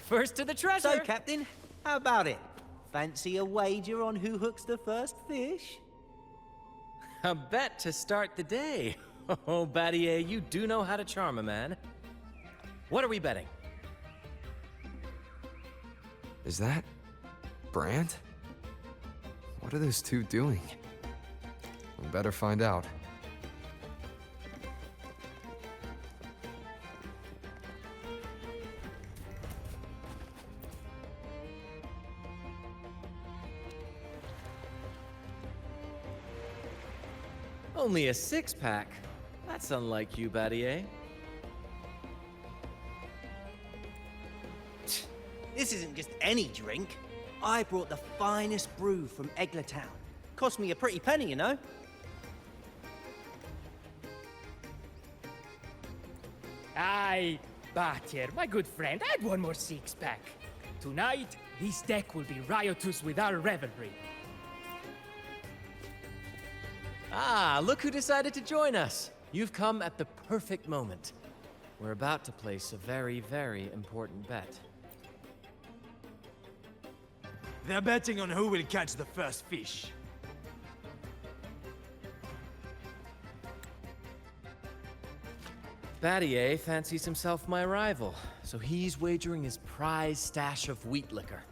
First to the treasure! So, Captain, how about it? Fancy a wager on who hooks the first fish? A bet to start the day. Oh, Battier, you do know how to charm a man. What are we betting? Is that Brant? What are those two doing? We better find out. Only a six-pack? That's unlike you, Battier. This isn't just any drink. I brought the finest brew from Town. Cost me a pretty penny, you know. Aye, Battier, my good friend, add one more six-pack. Tonight, this deck will be riotous with our revelry. Ah, look who decided to join us. You've come at the perfect moment. We're about to place a very, very important bet. They're betting on who will catch the first fish. Battier fancies himself my rival, so he's wagering his prize stash of wheat liquor.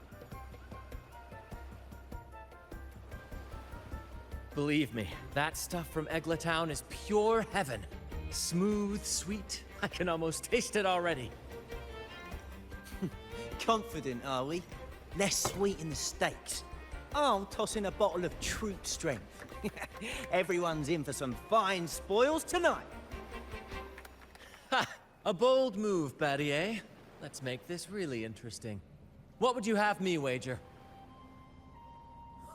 Believe me, that stuff from Town is pure heaven. Smooth, sweet, I can almost taste it already. Confident, are we? Less sweet in the steaks. I'll toss in a bottle of Troop Strength. Everyone's in for some fine spoils tonight. Ha! A bold move, Battier. Let's make this really interesting. What would you have me wager?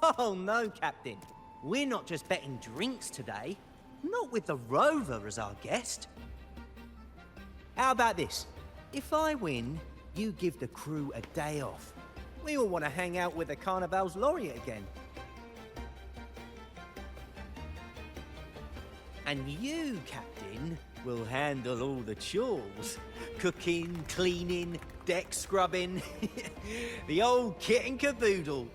Oh no, Captain. We're not just betting drinks today. Not with the Rover as our guest. How about this? If I win, you give the crew a day off. We all want to hang out with the Carnival's laureate again. And you, Captain, will handle all the chores. Cooking, cleaning, deck scrubbing. The old kit and caboodle.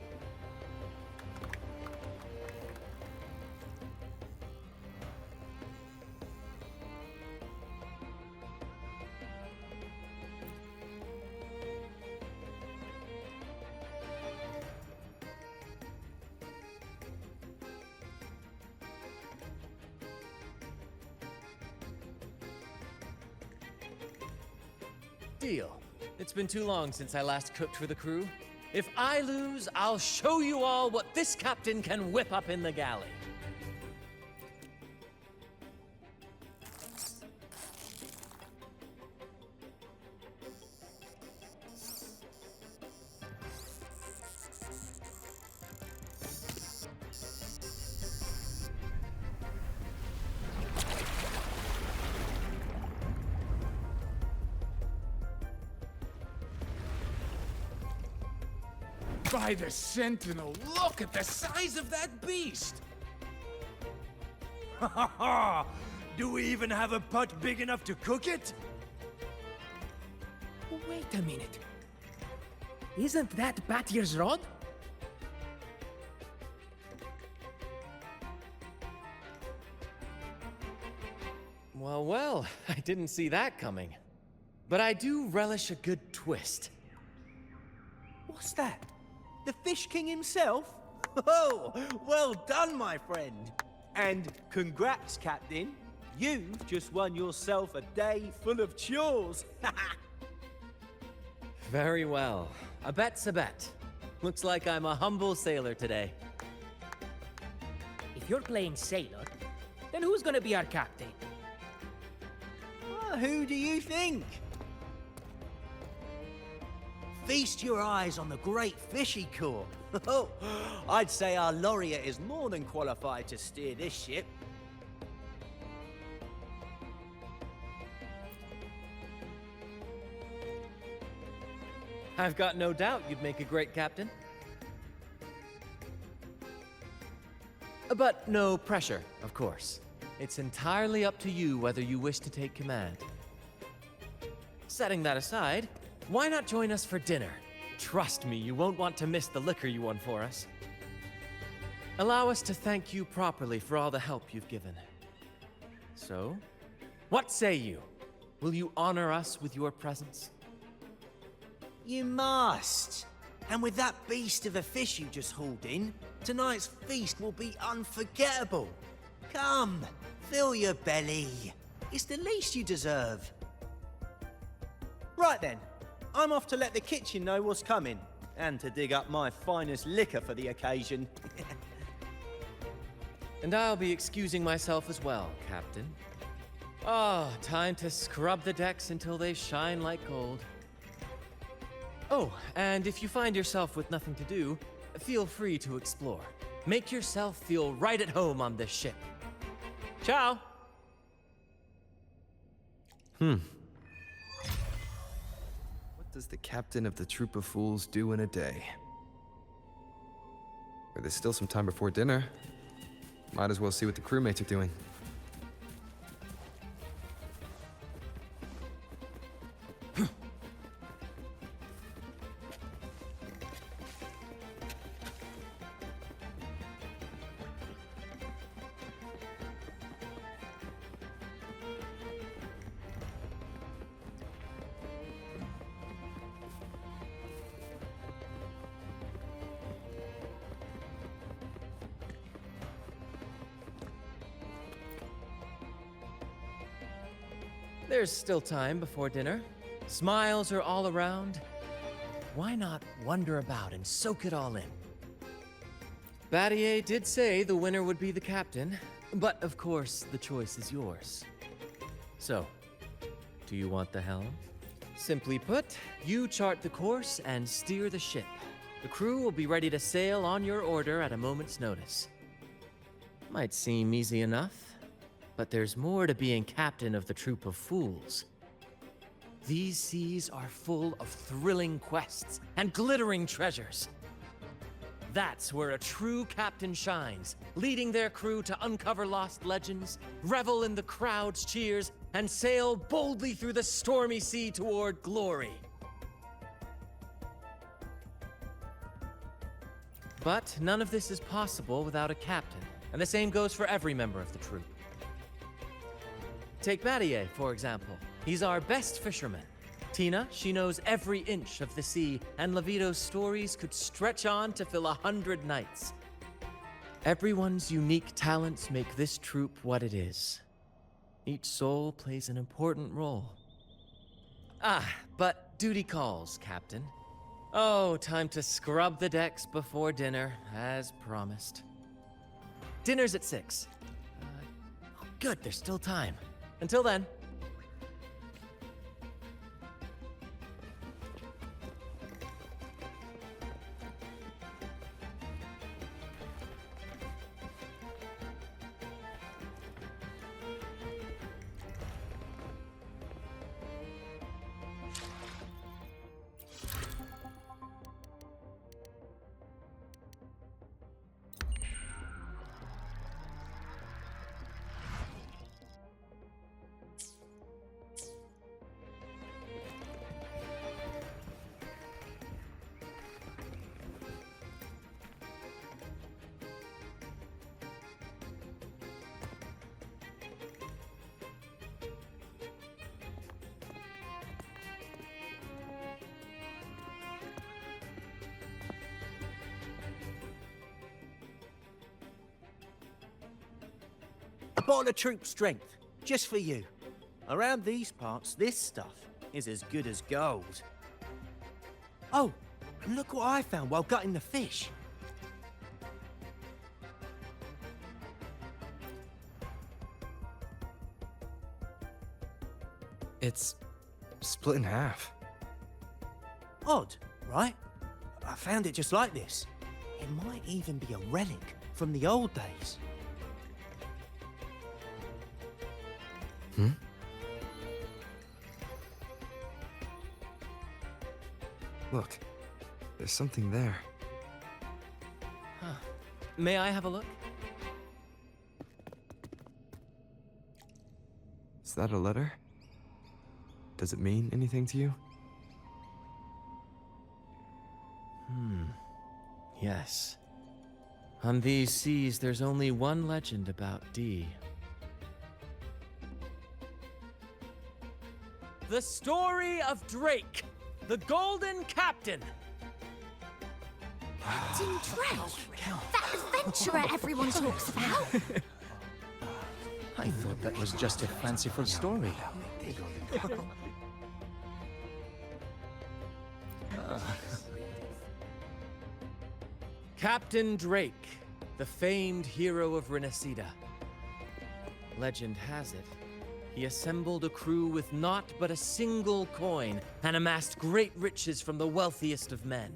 Deal. It's been too long since I last cooked for the crew. If I lose, I'll show you all what this captain can whip up in the galley. By the Sentinel, look at the size of that beast! Ha ha ha! Do we even have a pot big enough to cook it? Wait a minute. Isn't that Battier's rod? Well, well, I didn't see that coming. But I do relish a good twist. What's that? The Fish King himself? Oh, well done, my friend. And congrats, Captain. You've just won yourself a day full of chores. Very well. A bet's a bet. Looks like I'm a humble sailor today. If you're playing sailor, then who's gonna be our captain? Who do you think? Feast your eyes on the great fish he caught. Oh, I'd say our laureate is more than qualified to steer this ship. I've got no doubt you'd make a great captain. But no pressure, of course. It's entirely up to you whether you wish to take command. Setting that aside, why not join us for dinner? Trust me, you won't want to miss the liquor you won for us. Allow us to thank you properly for all the help you've given. So, what say you? Will you honor us with your presence? You must. And with that beast of a fish you just hauled in, tonight's feast will be unforgettable. Come, fill your belly. It's the least you deserve. Right then, I'm off to let the kitchen know what's coming, and to dig up my finest liquor for the occasion. And I'll be excusing myself as well, Captain. Oh, time to scrub the decks until they shine like gold. Oh, and if you find yourself with nothing to do, feel free to explore. Make yourself feel right at home on this ship. Ciao! What does the captain of the troop of fools do in a day? Well, there's still some time before dinner. Might as well see what the crewmates are doing. There's still time before dinner. Smiles are all around. Why not wander about and soak it all in? Battier did say the winner would be the captain, but of course the choice is yours. So, do you want the helm? Simply put, you chart the course and steer the ship. The crew will be ready to sail on your order at a moment's notice. Might seem easy enough, but there's more to being captain of the troop of fools. These seas are full of thrilling quests and glittering treasures. That's where a true captain shines, leading their crew to uncover lost legends, revel in the crowd's cheers, and sail boldly through the stormy sea toward glory. But none of this is possible without a captain, and the same goes for every member of the troop. Take Battier, for example. He's our best fisherman. Tina, she knows every inch of the sea, and Levito's stories could stretch on to fill 100 nights. Everyone's unique talents make this troop what it is. Each soul plays an important role. Ah, but duty calls, Captain. Oh, time to scrub the decks before dinner, as promised. Dinner's at 6. Good, there's still time. Until then. A bottle of troop strength, just for you. Around these parts, this stuff is as good as gold. Oh, and look what I found while gutting the fish. It's split in half. Odd, right? I found it just like this. It might even be a relic from the old days. Look, there's something there. May I have a look? Is that a letter? Does it mean anything to you? Yes. On these seas, there's only one legend about Dee. The story of Drake, the Golden Captain. Captain Drake? That adventurer everyone talks about? I thought that was just a fanciful story. Captain Drake, the famed hero of Renacida. Legend has it, he assembled a crew with naught but a single coin and amassed great riches from the wealthiest of men.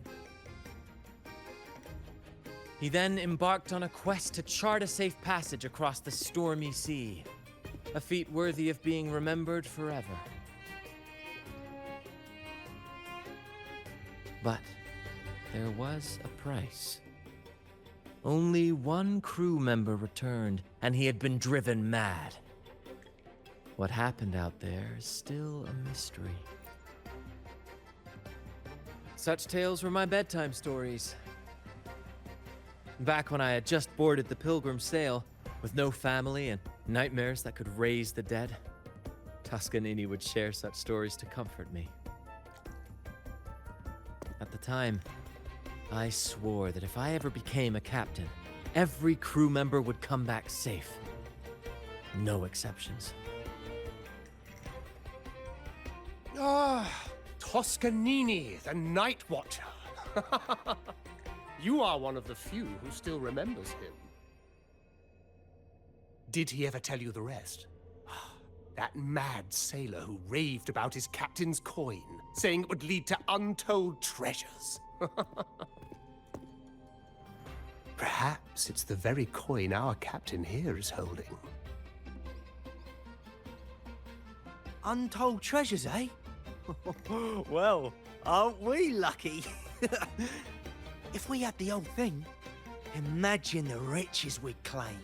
He then embarked on a quest to chart a safe passage across the stormy sea, a feat worthy of being remembered forever. But there was a price. Only one crew member returned, and he had been driven mad. What happened out there is still a mystery. Such tales were my bedtime stories. Back when I had just boarded the Pilgrim sail, with no family and nightmares that could raise the dead, Toscanini would share such stories to comfort me. At the time, I swore that if I ever became a captain, every crew member would come back safe. No exceptions. Ah, Toscanini, the Night Watcher. You are one of the few who still remembers him. Did he ever tell you the rest? That mad sailor who raved about his captain's coin, saying it would lead to untold treasures. Perhaps it's the very coin our captain here is holding. Untold treasures, eh? Well, aren't we lucky? If we had the whole thing, imagine the riches we'd claim.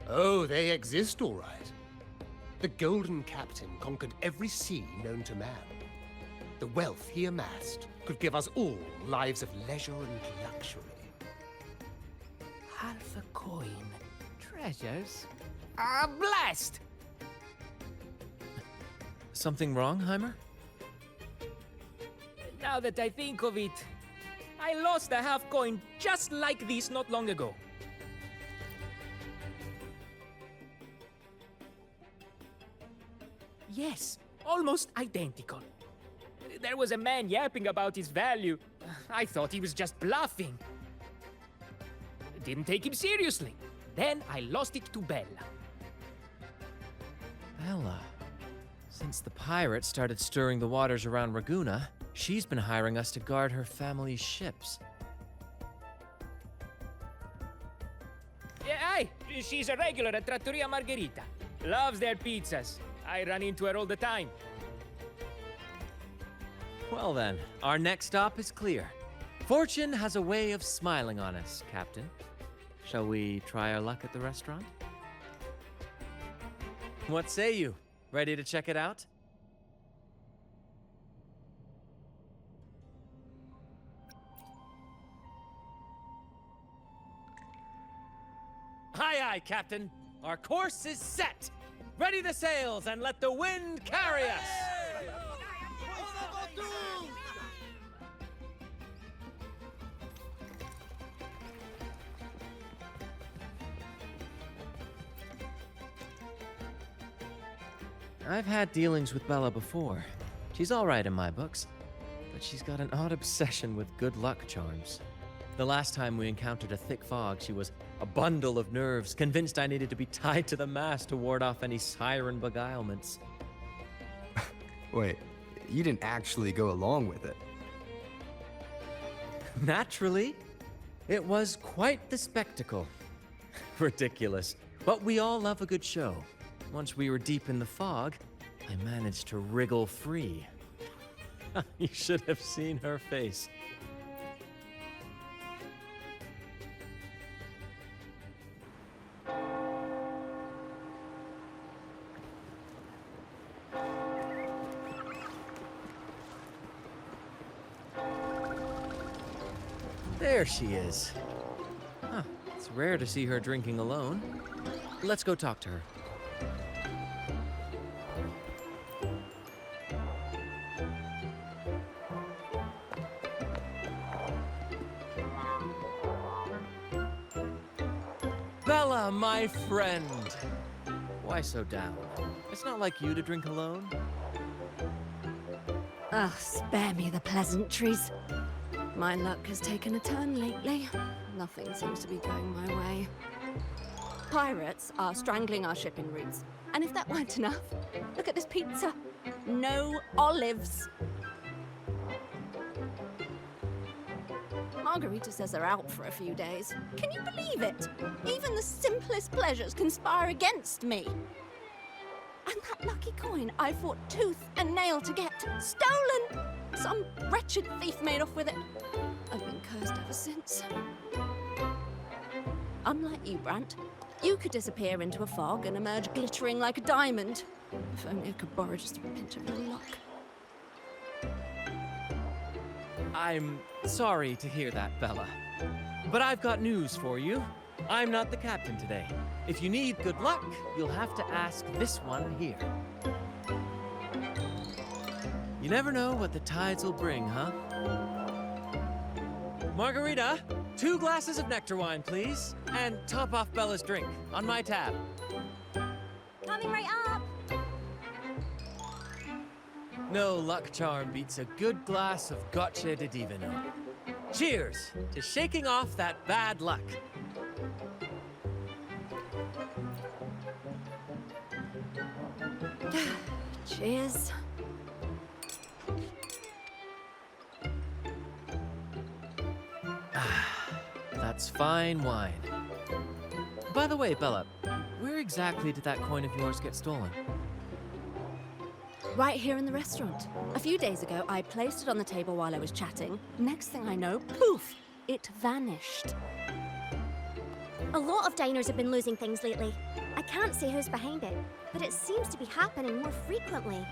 Oh, they exist, all right. The Golden Captain conquered every sea known to man. The wealth he amassed could give us all lives of leisure and luxury. Half a coin. Treasures? Blast! Something wrong, Heimer? Now that I think of it, I lost a half coin just like this not long ago. Yes, almost identical. There was a man yapping about his value. I thought he was just bluffing. Didn't take him seriously. Then I lost it to Bella. Bella. Since the pirates started stirring the waters around Raguna, she's been hiring us to guard her family's ships. Yeah, aye, she's a regular at Trattoria Margherita. Loves their pizzas. I run into her all the time. Well then, our next stop is clear. Fortune has a way of smiling on us, Captain. Shall we try our luck at the restaurant? What say you? Ready to check it out? Aye, aye, Captain. Our course is set. Ready the sails and let the wind carry us. I've had dealings with Bella before. She's all right in my books, but she's got an odd obsession with good luck charms. The last time we encountered a thick fog, she was a bundle of nerves, convinced I needed to be tied to the mast to ward off any siren beguilements. Wait, you didn't actually go along with it? Naturally. It was quite the spectacle. Ridiculous. But we all love a good show. Once we were deep in the fog, I managed to wriggle free. You should have seen her face. There she is. Huh, it's rare to see her drinking alone. Let's go talk to her. Bella, my friend! Why so down? It's not like you to drink alone. Ugh, spare me the pleasantries. My luck has taken a turn lately. Nothing seems to be going my way. Pirates are strangling our shipping routes. And if that weren't enough, look at this pizza. No olives. Margarita says they're out for a few days. Can you believe it? Even the simplest pleasures conspire against me. And that lucky coin I fought tooth and nail to get, stolen! Some wretched thief made off with it. I've been cursed ever since. Unlike you, Brant, you could disappear into a fog and emerge glittering like a diamond. If only I could borrow just a pinch of your luck. I'm sorry to hear that, Bella. But I've got news for you. I'm not the captain today. If you need good luck, you'll have to ask this one here. You never know what the tides will bring, huh? Margarita, 2 glasses of nectar wine, please. And top off Bella's drink on my tab. Coming right up! No luck charm beats a good glass of gacha de divino. Cheers to shaking off that bad luck. Cheers. That's fine wine. By the way, Bella, where exactly did that coin of yours get stolen? Right here in the restaurant. A few days ago, I placed it on the table while I was chatting. Next thing I know, poof, it vanished. A lot of diners have been losing things lately. I can't say who's behind it, but it seems to be happening more frequently.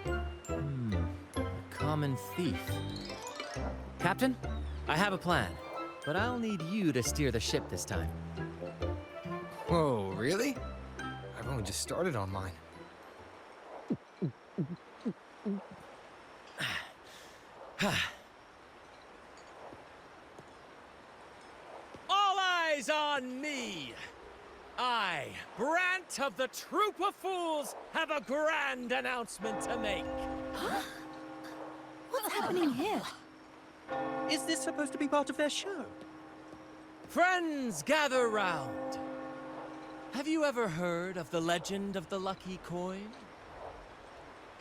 A common thief. Captain, I have a plan, but I'll need you to steer the ship this time. Whoa, really? I've only just started on mine. All eyes on me! I, Brant of the Troop of Fools, have a grand announcement to make. What's happening here? Is this supposed to be part of their show? Friends, gather round. Have you ever heard of the legend of the lucky coin?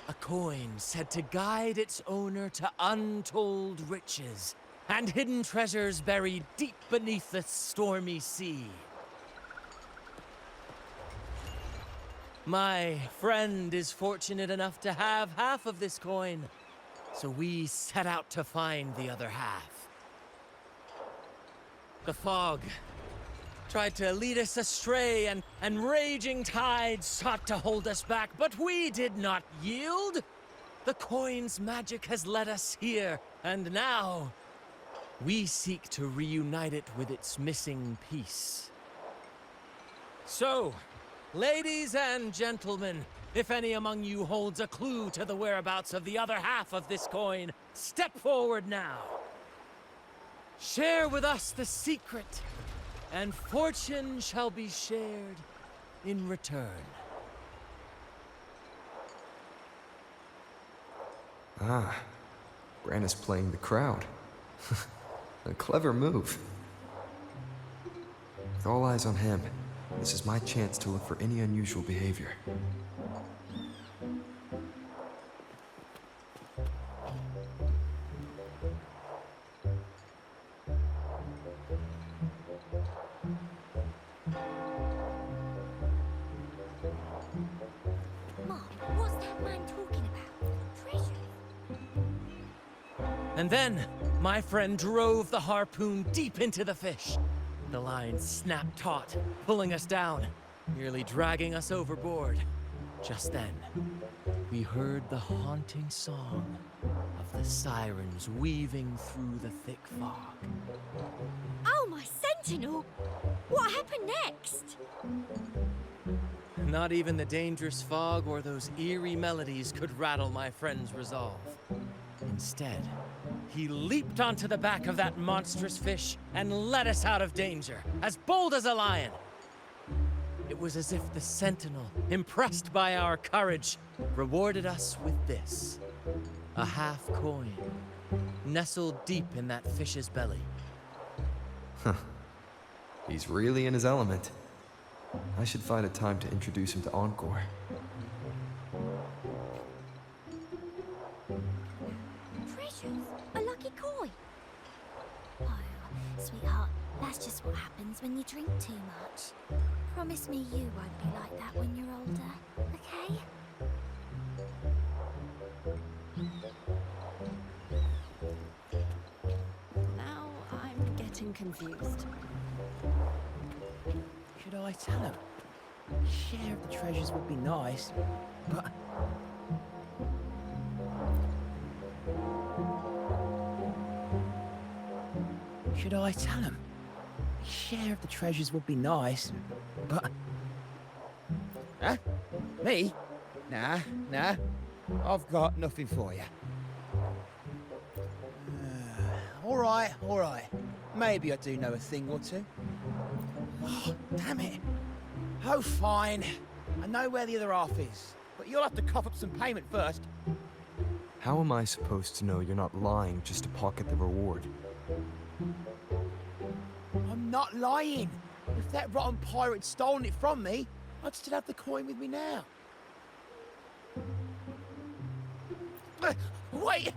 A coin said to guide its owner to untold riches and hidden treasures buried deep beneath the stormy sea. My friend is fortunate enough to have half of this coin, so we set out to find the other half. The fog tried to lead us astray, and raging tides sought to hold us back, but we did not yield. The coin's magic has led us here, and now we seek to reunite it with its missing piece. So, ladies and gentlemen, if any among you holds a clue to the whereabouts of the other half of this coin, step forward now. Share with us the secret, and fortune shall be shared in return. Ah, Brant is playing the crowd. A clever move. With all eyes on him, this is my chance to look for any unusual behavior. Mom, what's that man talking about? Treasure? And then, my friend drove the harpoon deep into the fish. The line snapped taut, pulling us down, nearly dragging us overboard. Just then, we heard the haunting song of the sirens weaving through the thick fog. Oh, my sentinel! What happened next? Not even the dangerous fog or those eerie melodies could rattle my friend's resolve. Instead, he leaped onto the back of that monstrous fish and led us out of danger, as bold as a lion. It was as if the sentinel, impressed by our courage, rewarded us with this. A half coin, nestled deep in that fish's belly. He's really in his element. I should find a time to introduce him to Encore. Treasures? A lucky coin? Oh, sweetheart, that's just what happens when you drink too much. Promise me you won't be like that when you're older, okay? Now I'm getting confused. Should I tell him? Share of the treasures would be nice, but... Should I tell him? Share of the treasures would be nice, but... Huh? Me? Nah. I've got nothing for you. All right. Maybe I do know a thing or two. Oh, damn it. Oh, fine. I know where the other half is, but you'll have to cough up some payment first. How am I supposed to know you're not lying just to pocket the reward? I'm not lying. If that rotten pirate had stolen it from me, I'd still have the coin with me now. Wait!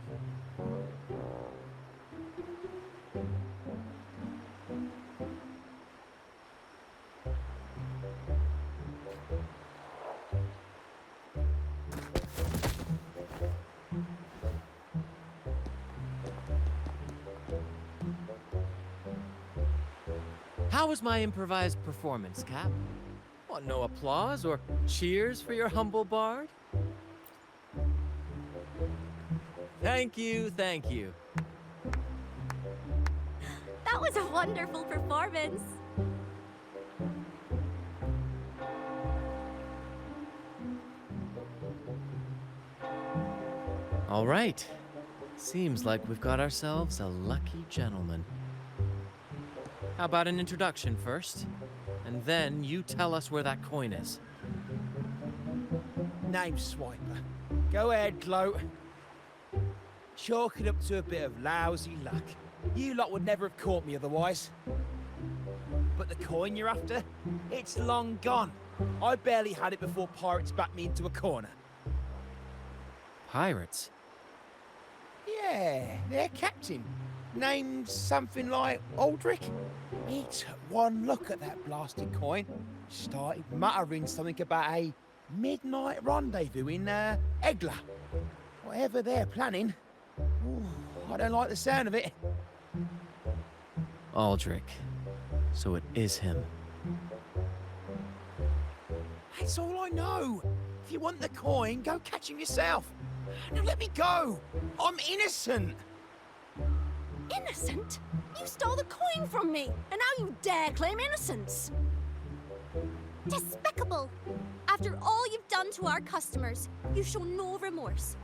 How was my improvised performance, Cap? Want no applause or cheers for your humble bard? Thank you. That was a wonderful performance. All right. Seems like we've got ourselves a lucky gentleman. How about an introduction first? And then you tell us where that coin is. Name Swiper. Go ahead, gloat. Chalk it up to a bit of lousy luck. You lot would never have caught me otherwise. But the coin you're after? It's long gone. I barely had it before pirates backed me into a corner. Pirates? Yeah, their captain. Named something like Aldrich. He took one look at that blasted coin, started muttering something about a midnight rendezvous in Egla. Whatever they're planning. Ooh, I don't like the sound of it. Aldrich. So it is him. That's all I know. If you want the coin, go catch him yourself. Now let me go. I'm innocent. Innocent? You stole the coin from me, and now you dare claim innocence. Despicable! After all you've done to our customers, you show no remorse.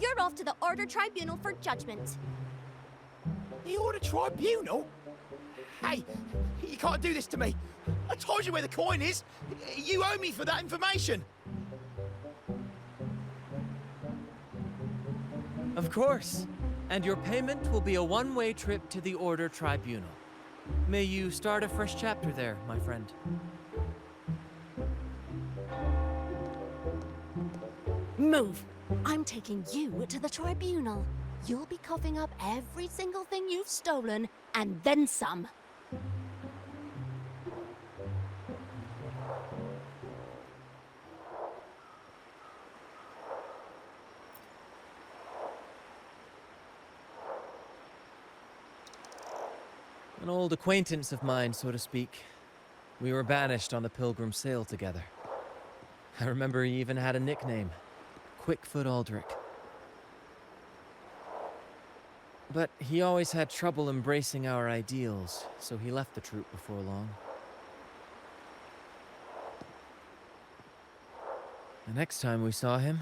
You're off to the Order Tribunal for judgment. The Order Tribunal? Hey, you can't do this to me. I told you where the coin is. You owe me for that information. Of course. And your payment will be a one-way trip to the Order Tribunal. May you start a fresh chapter there, my friend. Move! I'm taking you to the tribunal. You'll be coughing up every single thing you've stolen, and then some. An old acquaintance of mine, so to speak. We were banished on the Pilgrim sail together. I remember he even had a nickname, Quickfoot Aldrich. But he always had trouble embracing our ideals, so he left the troop before long. The next time we saw him,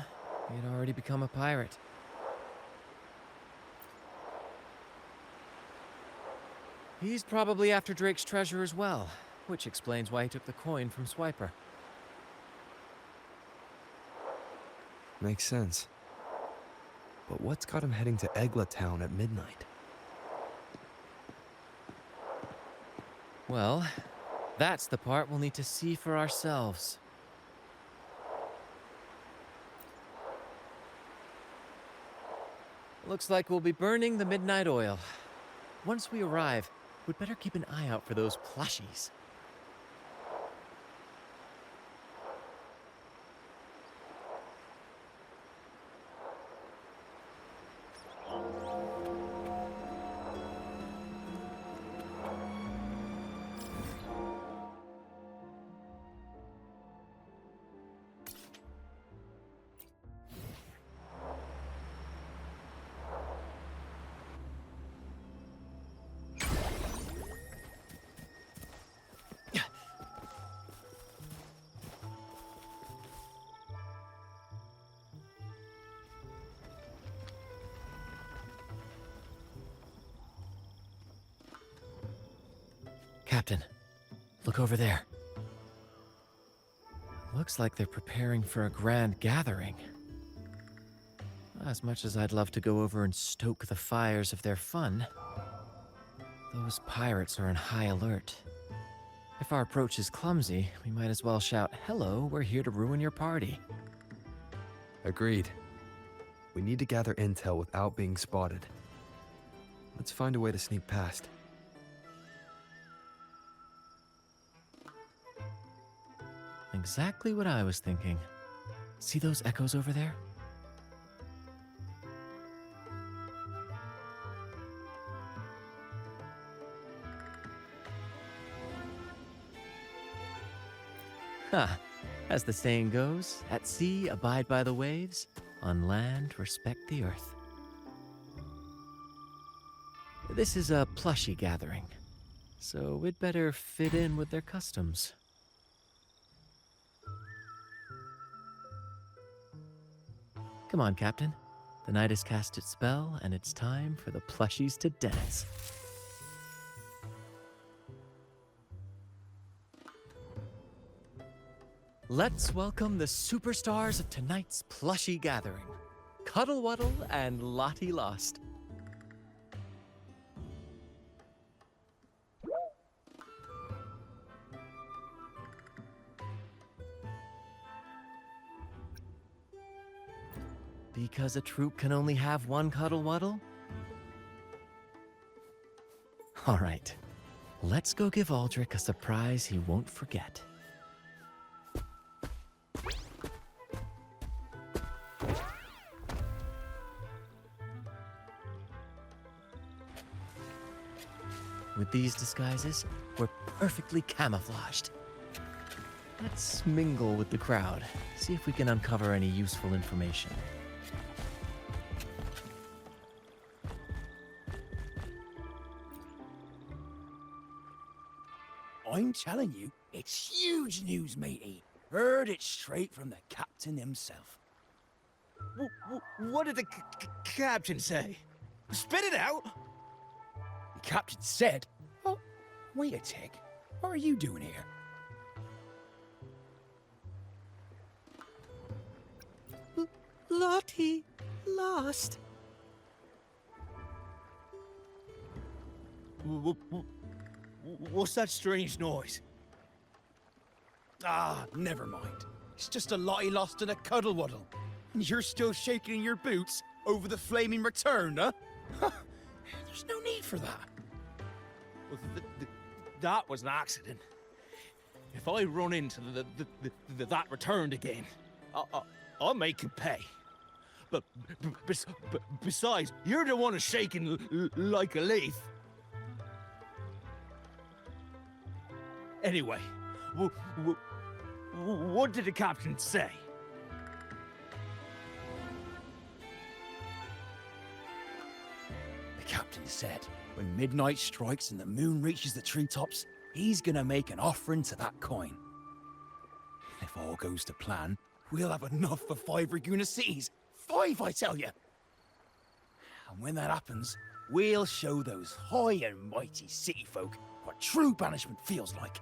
he had already become a pirate. He's probably after Drake's treasure as well, which explains why he took the coin from Swiper. Makes sense. But what's got him heading to Egla Town at midnight? Well, that's the part we'll need to see for ourselves. Looks like we'll be burning the midnight oil. Once we arrive, we'd better keep an eye out for those plushies. Captain, look over there. Looks like they're preparing for a grand gathering. As much as I'd love to go over and stoke the fires of their fun, those pirates are in high alert. If our approach is clumsy, we might as well shout, "Hello, we're here to ruin your party." Agreed. We need to gather intel without being spotted. Let's find a way to sneak past. Exactly what I was thinking. See those echoes over there? Ha! As the saying goes, at sea abide by the waves, on land respect the earth. This is a plushie gathering, so we'd better fit in with their customs. Come on, Captain. The night has cast its spell, and it's time for the plushies to dance. Let's welcome the superstars of tonight's plushie gathering, Cuddle Wuddle and Lottie Lost. Because a troop can only have one Cuddle Wuddle? All right, let's go give Aldrich a surprise he won't forget. With these disguises, we're perfectly camouflaged. Let's mingle with the crowd, see if we can uncover any useful information. I'm telling you, it's huge news, matey. Heard it straight from the captain himself. What did the captain say? Spit it out! The captain said, "Oh, wait a tick. What are you doing here?" Lottie Lost. What's that strange noise? Ah, never mind. It's just a Lottie Lost and a Cuddle Wuddle. And you're still shaking in your boots over the flaming return, huh? There's no need for that. Well, that was an accident. If I run into that returned again, I'll make you pay. But besides, you're the one who's shaking like a leaf. What did the captain say? The captain said when midnight strikes and the moon reaches the treetops, he's gonna make an offering to that coin. If all goes to plan, we'll have enough for 5 Raguna cities. 5, I tell you! And when that happens, we'll show those high and mighty city folk what true banishment feels like.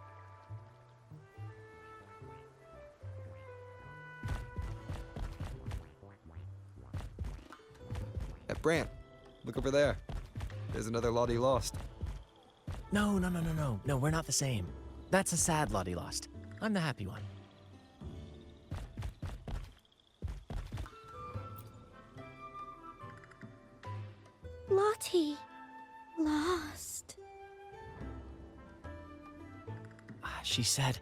Brant, look over there. There's another Lottie lost. No, we're not the same. That's a sad Lottie lost. I'm the happy one. Lottie. Lost. She said,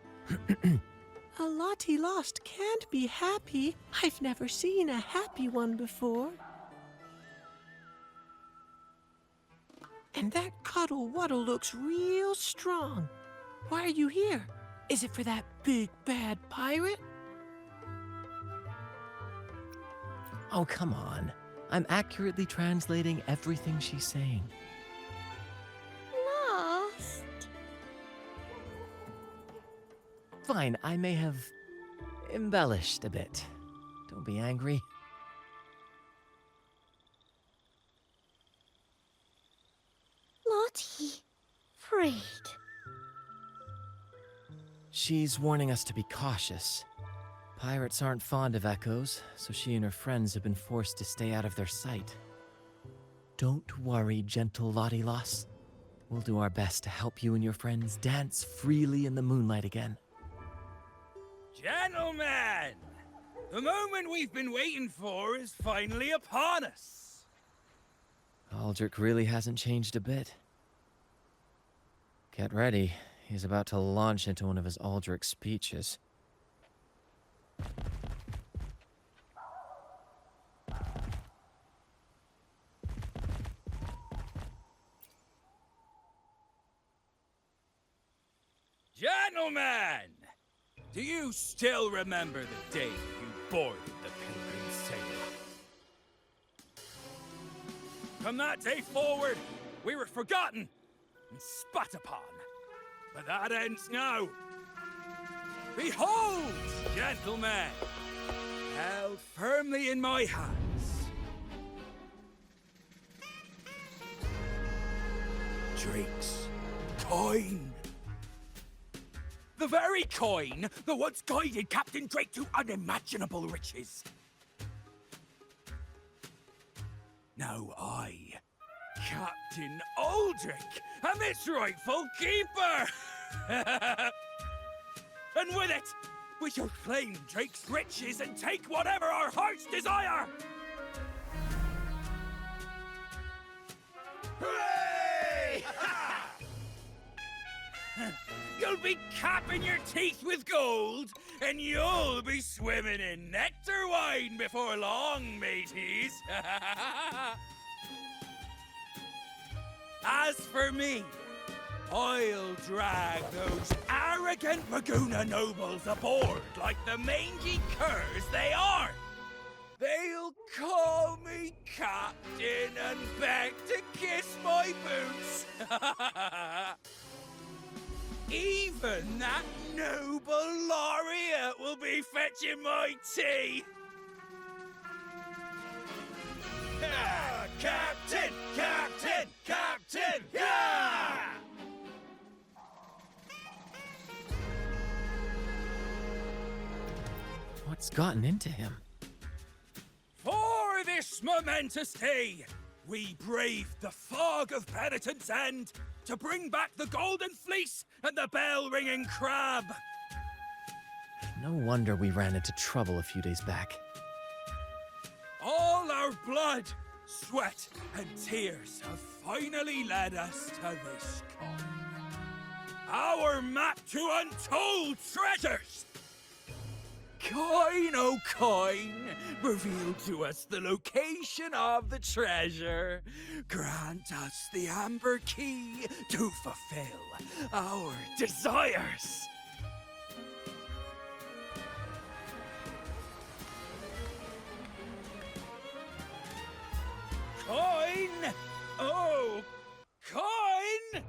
A Lottie lost can't be happy. I've never seen a happy one before. And that Cuddle Wuddle looks real strong. Why are you here? Is it for that big bad pirate? oh, come on. I'm accurately translating everything she's saying. Lost. Fine, I may have embellished a bit. Don't be angry. Lottie. Freed. She's warning us to be cautious. Pirates aren't fond of echoes, so she and her friends have been forced to stay out of their sight. Don't worry, gentle Lottie Loss. We'll do our best to help you and your friends dance freely in the moonlight again. Gentlemen! The moment we've been waiting for is finally upon us! Aldrich really hasn't changed a bit. Get ready. He's about to launch into one of his Aldrich speeches. Gentlemen! Do you still remember the day you boarded the Pilgrim's sail? From that day forward, we were forgotten and spat upon. But that ends now. Behold, gentlemen, held firmly in my hands, Drake's coin. The very coin that once guided Captain Drake to unimaginable riches. Now I, Captain Aldrich, am its rightful keeper! And with it, we shall claim Drake's riches and take whatever our hearts desire! Hooray! You'll be capping your teeth with gold, and you'll be swimming in nectar wine before long, mateys! As for me, I'll drag those arrogant Raguna nobles aboard like the mangy curs they are. They'll call me captain and beg to kiss my boots. Even that noble laureate will be fetching my tea. Captain! Captain! Captain! Yeah! What's gotten into him? For this momentous day, we braved the fog of penitence end to bring back the golden fleece and the bell-ringing crab. No wonder we ran into trouble a few days back. All our blood, sweat, and tears have finally led us to this coin. Our map to untold treasures! Coin, oh coin, reveal to us the location of the treasure. Grant us the amber key to fulfill our desires. Coin! Oh, coin!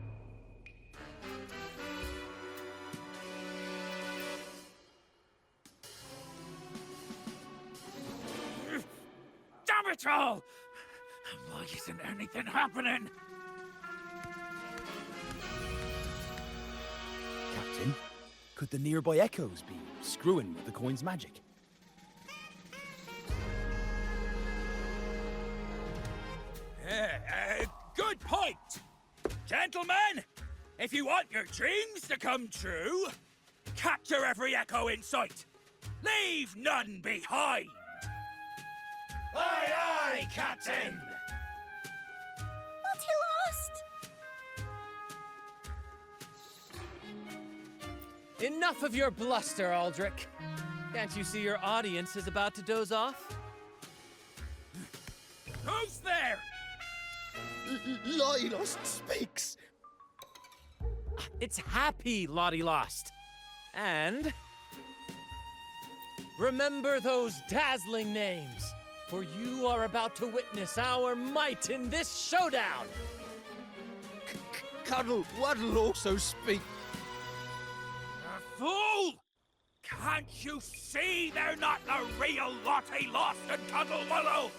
Damn it all! Why isn't anything happening? Captain, could the nearby echoes be screwing with the coin's magic? Good point! Gentlemen, if you want your dreams to come true, capture every echo in sight. Leave none behind! Aye, aye, Captain! Not lost! Enough of your bluster, Aldrich. Can't you see your audience is about to doze off? Who's there? Lottie Lost speaks! It's happy, Lottie Lost. And remember those dazzling names, for you are about to witness our might in this showdown. Cuddle Waddle also speak. Fool! Can't you see they're not the real Lottie Lost and Cuddle Wallow?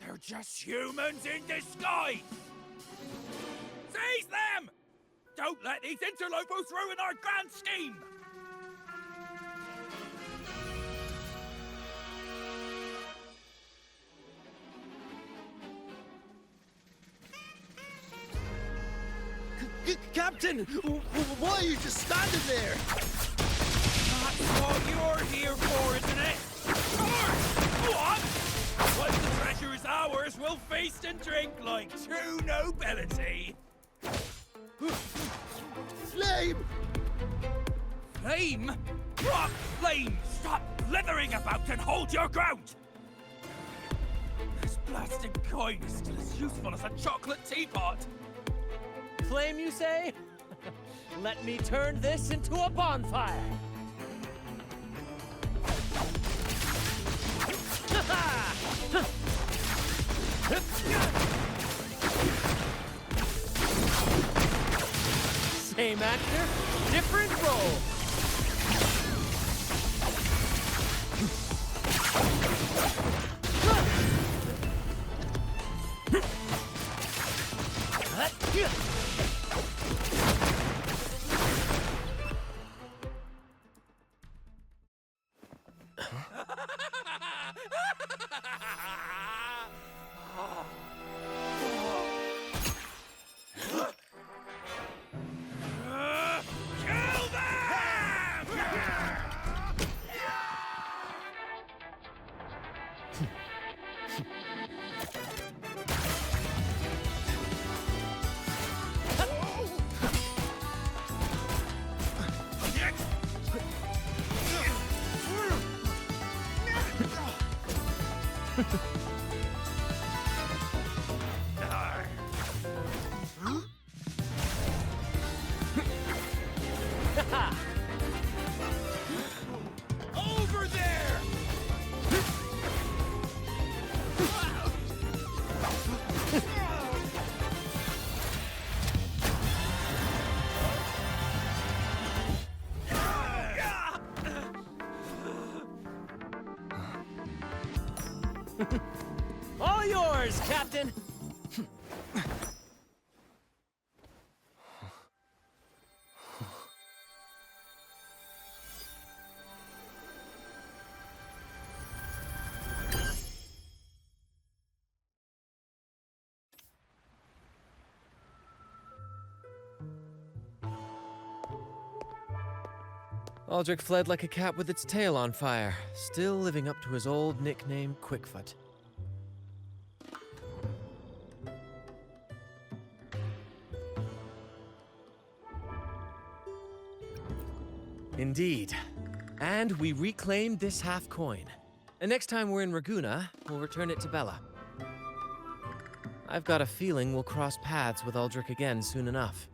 They're just humans in disguise! Seize them! Don't let these interlopers ruin our grand scheme! Captain, why are you just standing there? That's what you're here for, isn't it? Sure! What? Once the treasure is ours, we'll feast and drink like true nobility. Flame! Flame? What flame? Stop blithering about and hold your ground! This blasted coin is still as useful as a chocolate teapot. Flame, you say? Let me turn this into a bonfire. Same actor, different role. Kill them! Over there! All yours, Captain. Aldrich fled like a cat with its tail on fire, still living up to his old nickname, Quickfoot. Indeed. And we reclaimed this half coin. And next time we're in Raguna, we'll return it to Bella. I've got a feeling we'll cross paths with Aldrich again soon enough.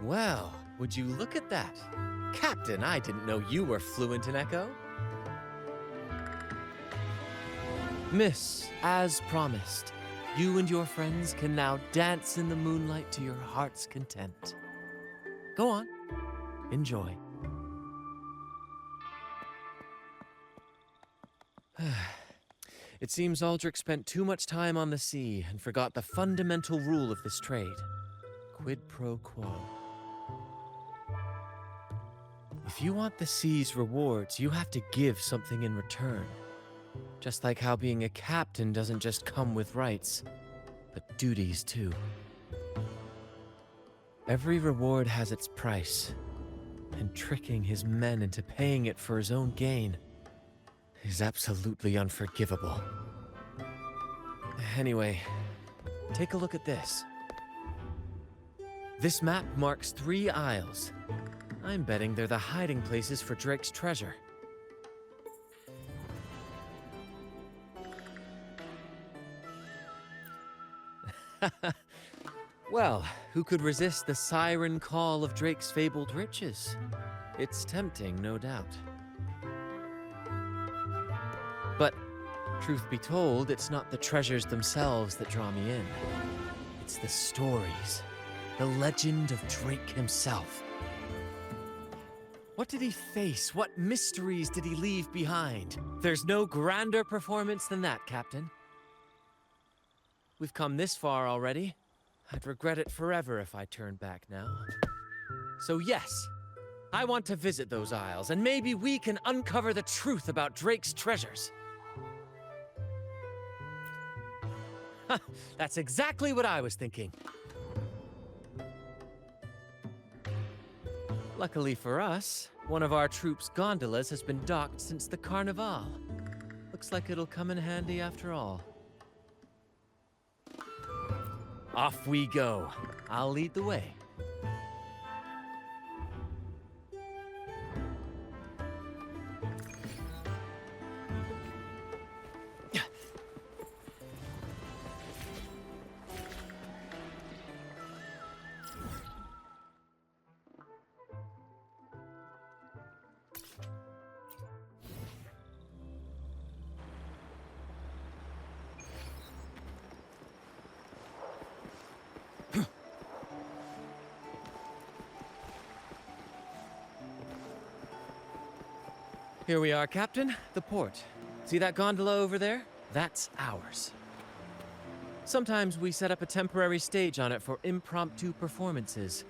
Well, would you look at that? Captain, I didn't know you were fluent in Echo. Miss, as promised, you and your friends can now dance in the moonlight to your heart's content. Go on, enjoy. It seems Aldrich spent too much time on the sea and forgot the fundamental rule of this trade. Quid pro quo. If you want the sea's rewards, you have to give something in return. Just like how being a captain doesn't just come with rights, but duties too. Every reward has its price, and tricking his men into paying it for his own gain is absolutely unforgivable. Anyway, take a look at this. This map marks 3 isles. I'm betting they're the hiding places for Drake's treasure. Well, who could resist the siren call of Drake's fabled riches? It's tempting, no doubt. But, truth be told, it's not the treasures themselves that draw me in. It's the stories, the legend of Drake himself. What did he face? What mysteries did he leave behind? There's no grander performance than that, Captain. We've come this far already. I'd regret it forever if I turned back now. So yes, I want to visit those isles, and maybe we can uncover the truth about Drake's treasures. That's exactly what I was thinking. Luckily for us, one of our troops' gondolas has been docked since the Carnival. Looks like it'll come in handy after all. Off we go. I'll lead the way. Here we are, Captain. The port. See that gondola over there? That's ours. Sometimes we set up a temporary stage on it for impromptu performances.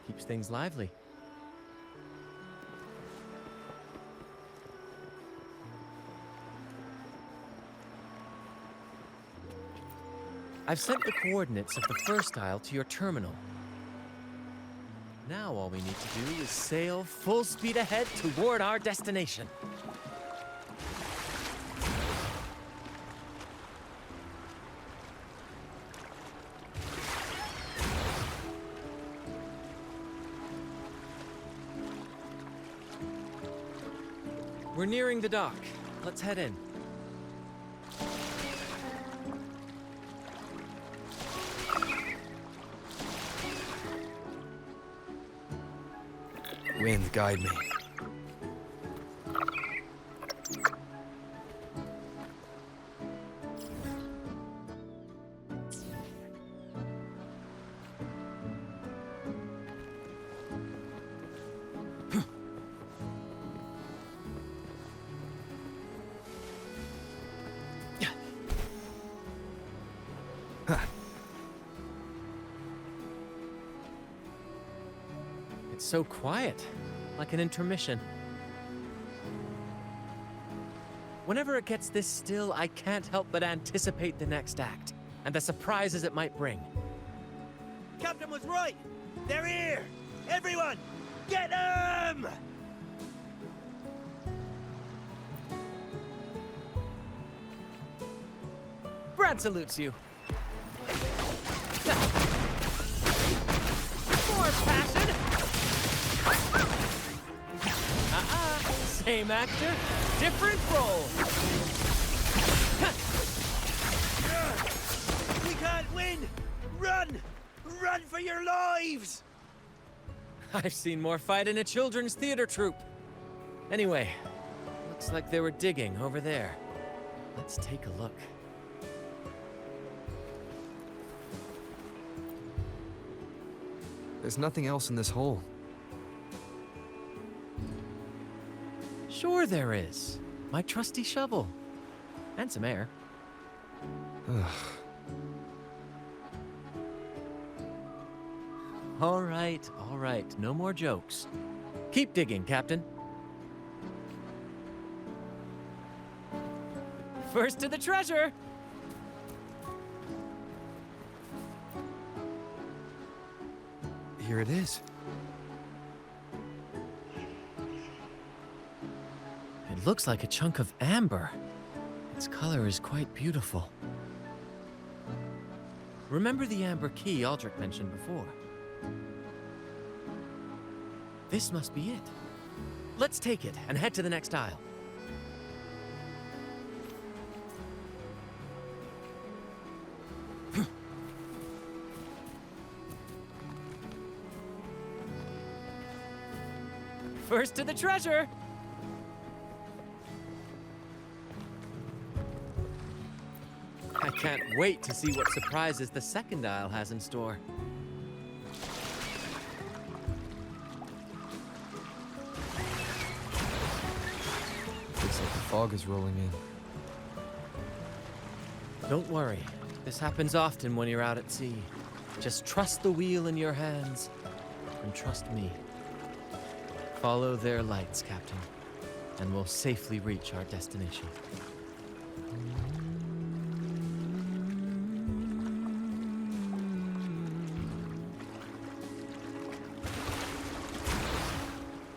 Keeps things lively. I've sent the coordinates of the first isle to your terminal. Now all we need to do is sail full speed ahead toward our destination. We're nearing the dock. Let's head in. Wind, guide me. It's so quiet, like an intermission. Whenever it gets this still, I can't help but anticipate the next act, and the surprises it might bring. Captain was right! They're here! Everyone, get them! Brant salutes you. More passion! Same actor, different role. We can't win! Run! Run for your lives! I've seen more fight in a children's theater troupe. Anyway, looks like they were digging over there. Let's take a look. There's nothing else in this hole. Sure there is. My trusty shovel. And some air. All right. No more jokes. Keep digging, Captain. First to the treasure! Here it is. It looks like a chunk of amber. Its color is quite beautiful. Remember the amber key Aldrich mentioned before? This must be it. Let's take it and head to the next aisle. First to the treasure! I can't wait to see what surprises the second aisle has in store. Looks like the fog is rolling in. Don't worry. This happens often when you're out at sea. Just trust the wheel in your hands, and trust me. Follow their lights, Captain, and we'll safely reach our destination.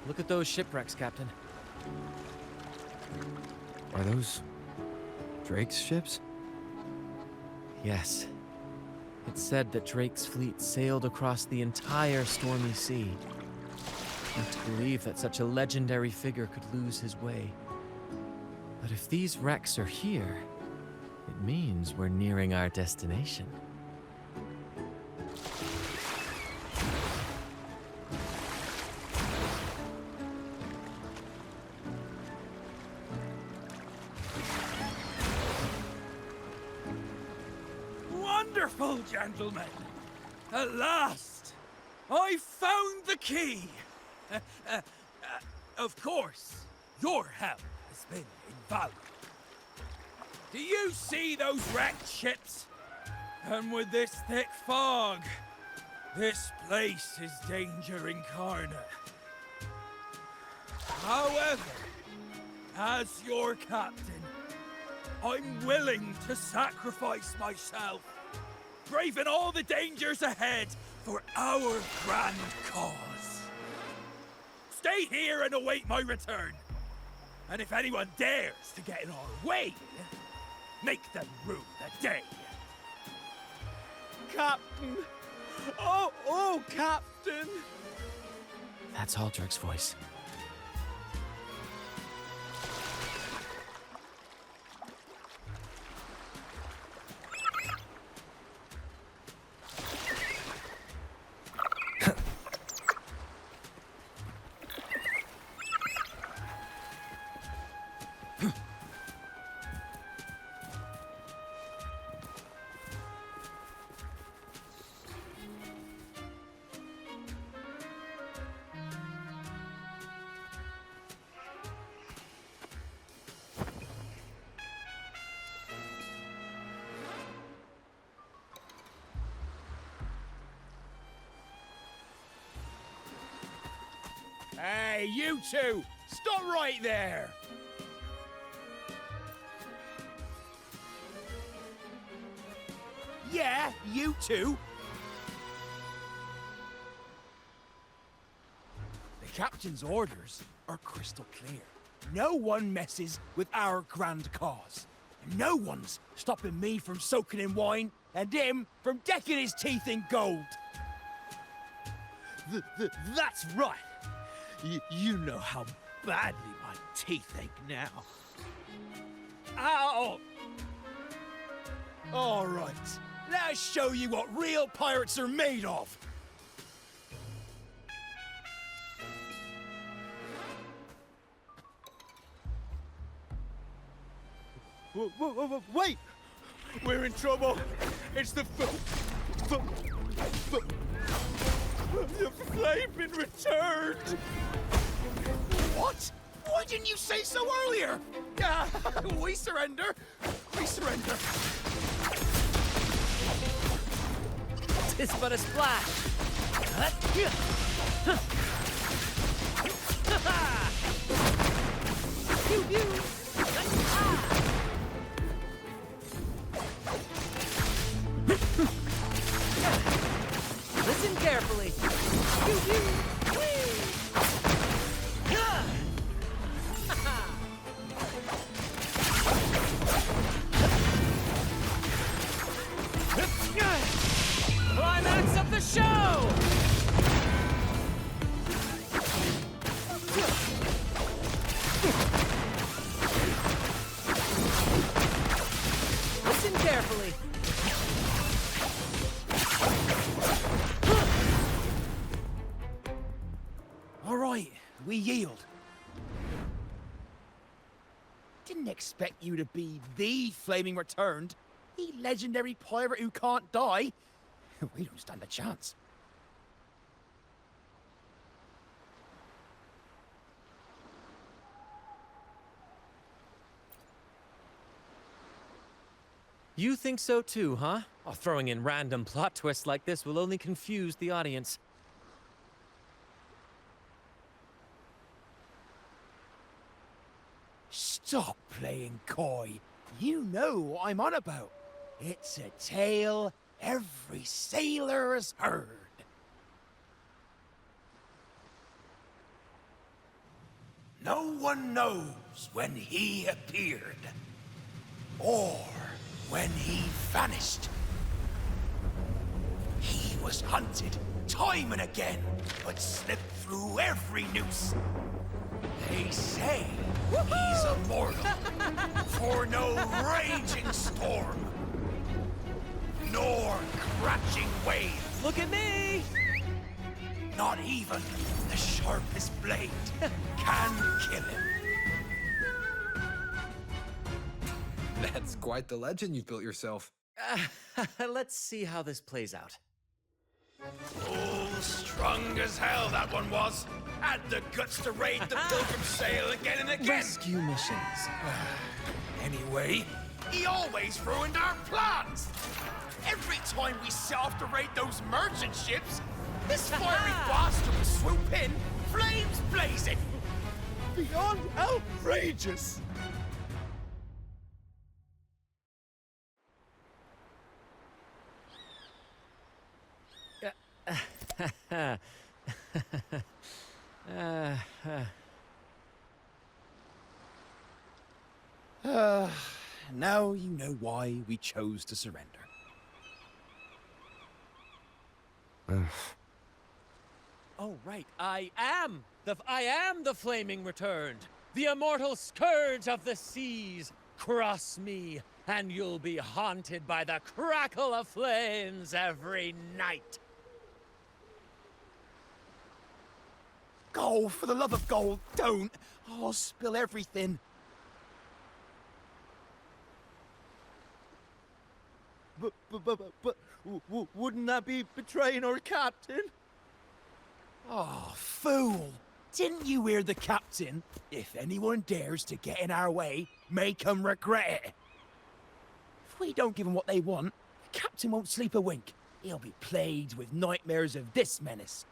Look at those shipwrecks, Captain. Are those Drake's ships? Yes. It's said that Drake's fleet sailed across the entire stormy sea. Not to believe that such a legendary figure could lose his way. But if these wrecks are here, it means we're nearing our destination. Wonderful, gentlemen! At last, I found the key! Of course, your help has been invaluable. Do you see those wrecked ships? And with this thick fog, this place is danger incarnate. However, as your captain, I'm willing to sacrifice myself, braving all the dangers ahead for our grand cause. Stay here and await my return. And if anyone dares to get in our way, make them rue the day. Captain! Oh, Captain! That's Aldrich's voice. Hey, you two! Stop right there! Yeah, you two! The captain's orders are crystal clear. No one messes with our grand cause. No one's stopping me from soaking in wine, and him from decking his teeth in gold. That's right! You know how badly my teeth ache now. Ow! All right, let's show you what real pirates are made of. Wait! We're in trouble. It's the flame been returned. What? Why didn't you say so earlier? We surrender. We surrender. Tis but a splash. Pew pew. Listen carefully. Pew pew. Whee! Climax of the show! Listen carefully. All right, we yield. Didn't expect you to be the Flaming Returned, the legendary pirate who can't die. We don't stand a chance. You think so too, huh? Oh, throwing in random plot twists like this will only confuse the audience. Stop playing coy. You know what I'm on about. It's a tale every sailor has heard. No one knows when he appeared, or when he vanished. He was hunted time and again, but slipped through every noose. They say he's immortal, for no raging storm, nor crashing wave. Look at me! Not even the sharpest blade can kill him. That's quite the legend you've built yourself. Let's see how this plays out. Oh, strong as hell that one was. Had the guts to raid the Pilgrim Sail again and again. Rescue missions. Anyway, he always ruined our plans. Every time we set off to raid those merchant ships, this fiery bastard would swoop in, flames blazing. Beyond outrageous. Now you know why we chose to surrender. Oh, right. I am the Flaming Returned, the immortal scourge of the seas. Cross me, and you'll be haunted by the crackle of flames every night. Gold, for the love of gold, don't! I'll spill everything. But wouldn't that be betraying our captain? Oh, fool! Didn't you hear the captain? If anyone dares to get in our way, make 'em regret it. If we don't give them what they want, the captain won't sleep a wink. He'll be plagued with nightmares of this menace.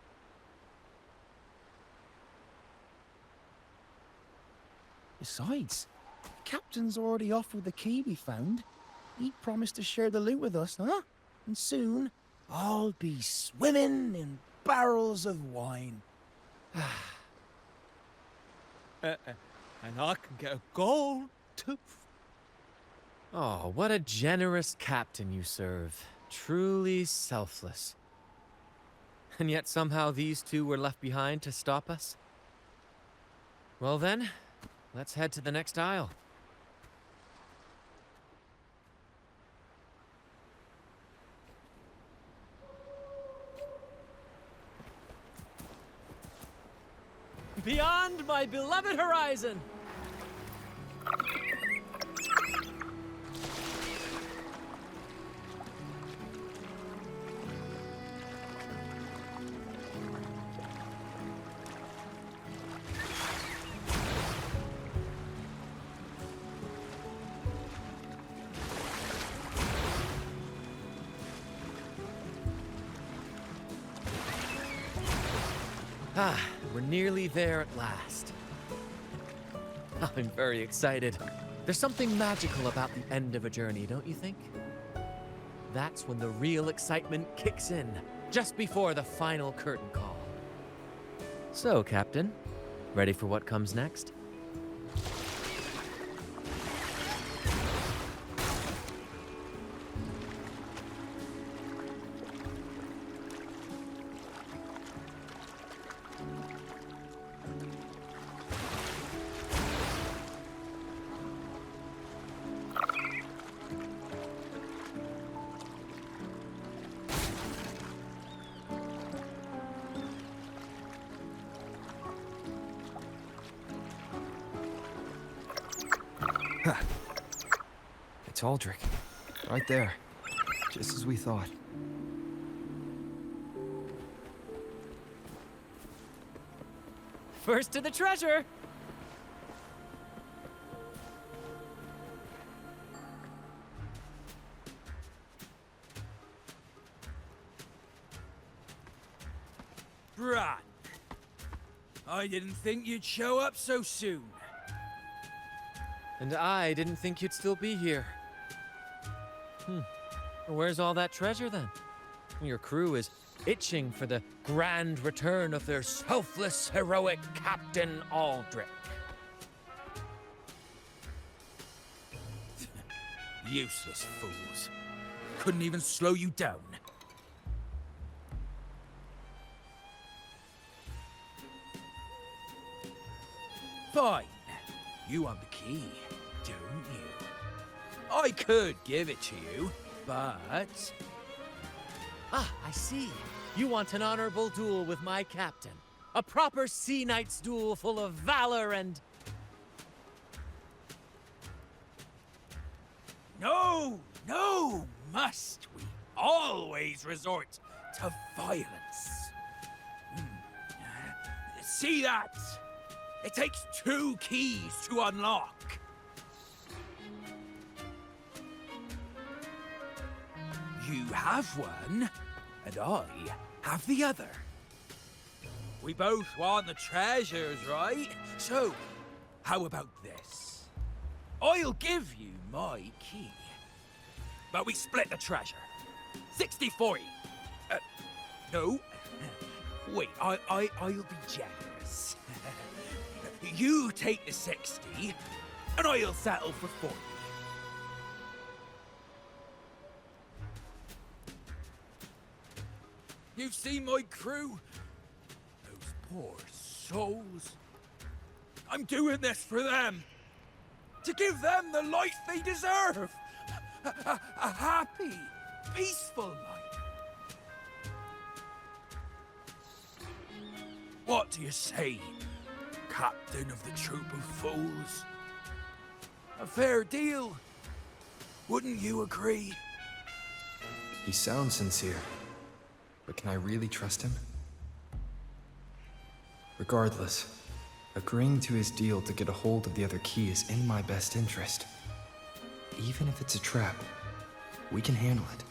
Besides, the captain's already offered the key we found. He promised to share the loot with us, huh? And soon, I'll be swimming in barrels of wine. And I can get a gold tooth. Oh, what a generous captain you serve. Truly selfless. And yet somehow these two were left behind to stop us? Well then, let's head to the next aisle. Beyond my beloved horizon! Ah, we're nearly there at last. I'm very excited. There's something magical about the end of a journey, don't you think? That's when the real excitement kicks in, just before the final curtain call. So, Captain, ready for what comes next? It's Aldrich. Right there. Just as we thought. First to the treasure! Brant, I didn't think you'd show up so soon. And I didn't think you'd still be here. Where's all that treasure then? Your crew is itching for the grand return of their selfless, heroic Captain Aldrich. Useless fools. Couldn't even slow you down. Fine. You want the key, don't you? I could give it to you, but... Ah, I see. You want an honorable duel with my captain. A proper sea knight's duel full of valor and... No, must we always resort to violence? See that? It takes 2 keys to unlock. You have one, and I have the other. We both want the treasures, right? So, how about this? I'll give you my key, but we split the treasure. 60-40. No. Wait, I'll be generous. You take the 60, and I'll settle for 40. You've seen my crew? Those poor souls. I'm doing this for them. To give them the life they deserve. A happy, peaceful life. What do you say, Captain of the Troop of Fools? A fair deal, wouldn't you agree? He sounds sincere. But can I really trust him? Regardless, agreeing to his deal to get a hold of the other key is in my best interest. Even if it's a trap, we can handle it.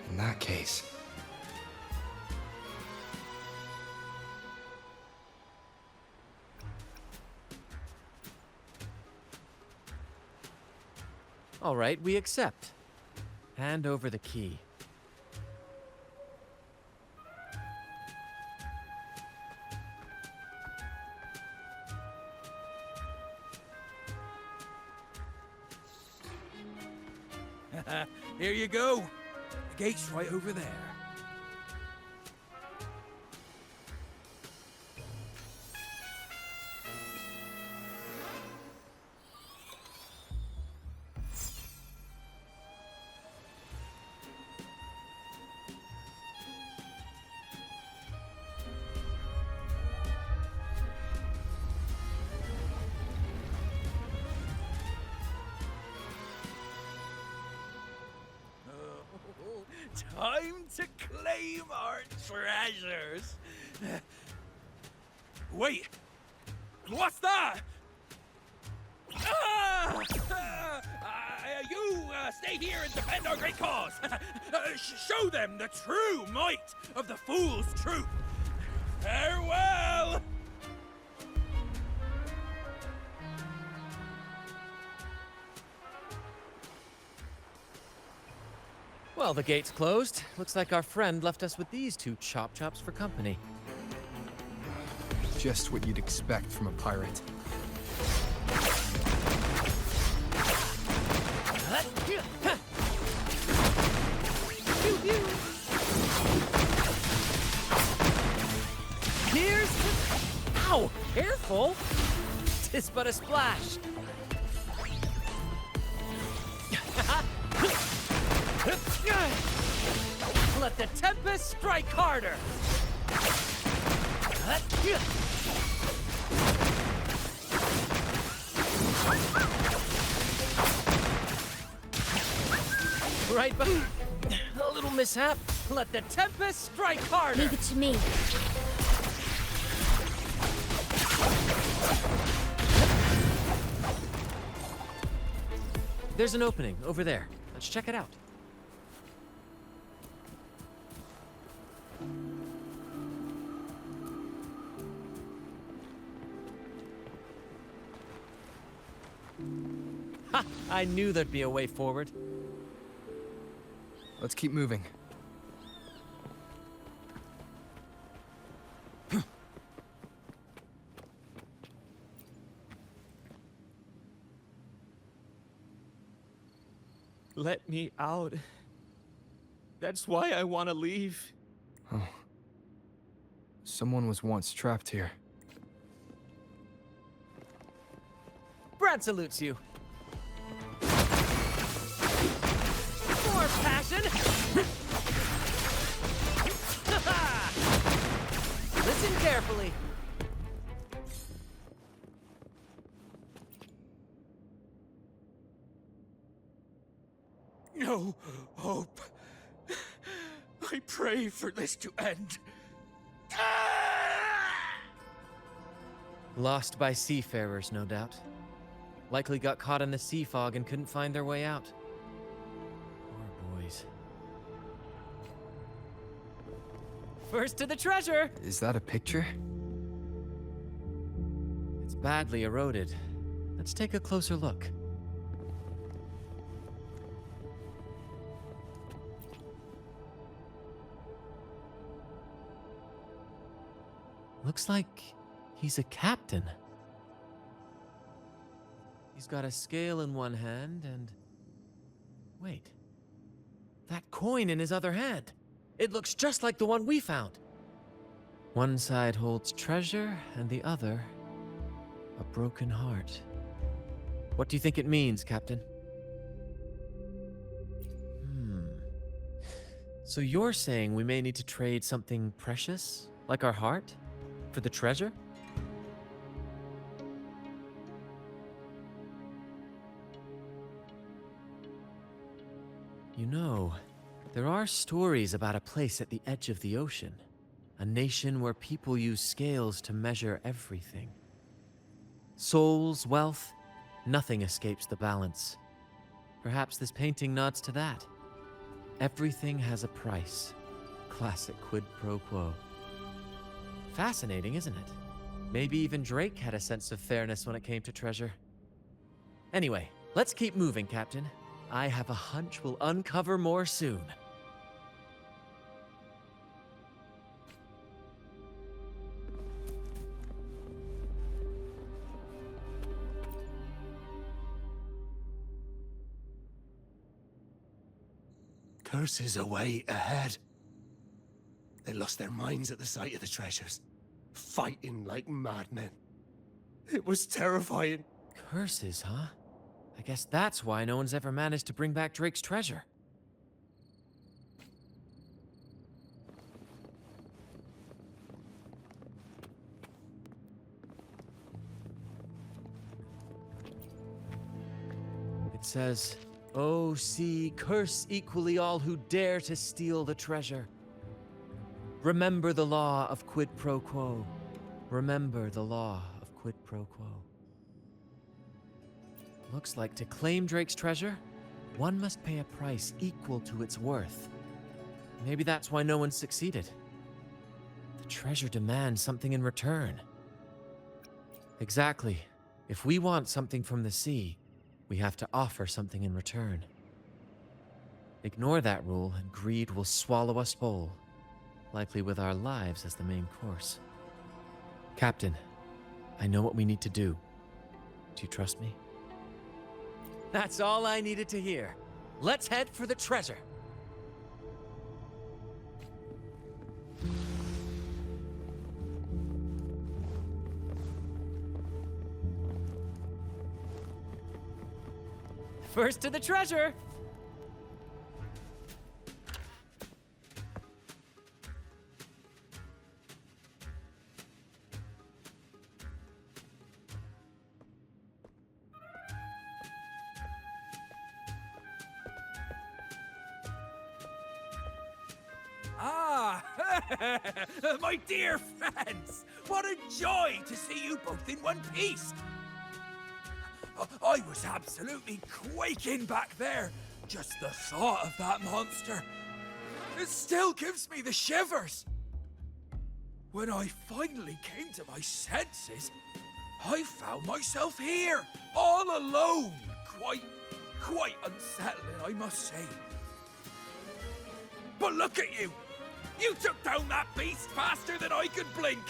In that case... All right, we accept. Hand over the key. Here you go. The gate's right over there. Time to claim our treasures. Wait, what's that? You stay here and defend our great cause. Show them the true might of the Fool's Troop. Farewell! Well, the gate's closed. Looks like our friend left us with these two chop chops for company. Just what you'd expect from a pirate. Here's ow! Careful! 'Tis but a splash. Let the tempest strike harder. Right, but a little mishap. Let the tempest strike harder. Leave it to me. There's an opening over there. Let's check it out. Ha! I knew there'd be a way forward. Let's keep moving. Let me out. That's why I want to leave. Oh. Someone was once trapped here. Brant salutes you. More passion! Listen carefully. No hope. I pray for this to end. Lost by seafarers, no doubt. Likely got caught in the sea fog and couldn't find their way out. Poor boys. First to the treasure! Is that a picture? It's badly eroded. Let's take a closer look. Looks like he's a captain. He's got a scale in one hand and... Wait. That coin in his other hand. It looks just like the one we found. One side holds treasure and the other... a broken heart. What do you think it means, Captain? So you're saying we may need to trade something precious, like our heart, for the treasure? You know, there are stories about a place at the edge of the ocean. A nation where people use scales to measure everything. Souls, wealth, nothing escapes the balance. Perhaps this painting nods to that. Everything has a price. Classic quid pro quo. Fascinating, isn't it? Maybe even Drake had a sense of fairness when it came to treasure. Anyway, let's keep moving, Captain. I have a hunch we'll uncover more soon. Curses away ahead. They lost their minds at the sight of the treasures, fighting like madmen. It was terrifying. Curses, huh? I guess that's why no one's ever managed to bring back Drake's treasure. It says, "Oh, sea, curse equally all who dare to steal the treasure. Remember the law of quid pro quo. Remember the law of quid pro quo." Looks like to claim Drake's treasure, one must pay a price equal to its worth. Maybe that's why no one succeeded. The treasure demands something in return. Exactly. If we want something from the sea, we have to offer something in return. Ignore that rule, and greed will swallow us whole, likely with our lives as the main course. Captain, I know what we need to do. Do you trust me? That's all I needed to hear. Let's head for the treasure. First to the treasure! Ah, my dear friends! What a joy to see you both in one piece! I was absolutely quaking back there. Just the thought of that monster. It still gives me the shivers. When I finally came to my senses, I found myself here, all alone. Quite unsettling, I must say. But look at you! You took down that beast faster than I could blink!